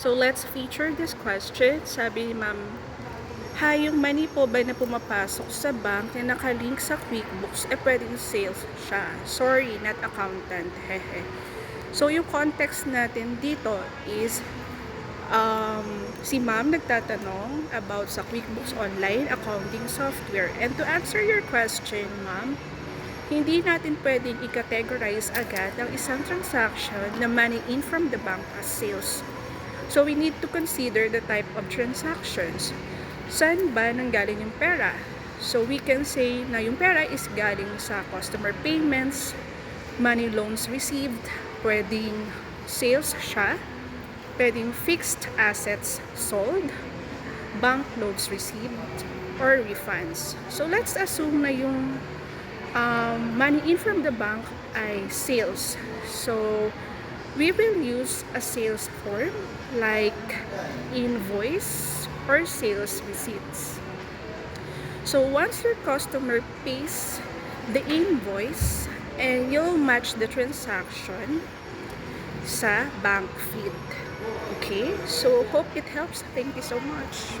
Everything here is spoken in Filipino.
So let's feature this question. Sabi ni ma'am, hi, yung money po ba na pumapasok sa bank na nakalink sa QuickBooks, pwedeng sales siya. Sorry, not accountant. Hehe. So yung context natin dito is si ma'am nagtatanong about sa QuickBooks Online accounting software. And to answer your question, ma'am, hindi natin pwedeng i-categorize agad ang isang transaction na money in from the bank as sales. So we need to consider the type of transactions. Saan ba nanggaling yung pera? So we can say na yung pera is galing sa customer payments, money loans received, pwedeng sales siya, pwedeng fixed assets sold, bank loans received, or refunds. So let's assume na yung money in from the bank ay sales. So we will use a sales form like invoice or sales receipts. So once your customer pays the invoice, and you'll match the transaction sa bank feed. Okay? So hope it helps. Thank you so much.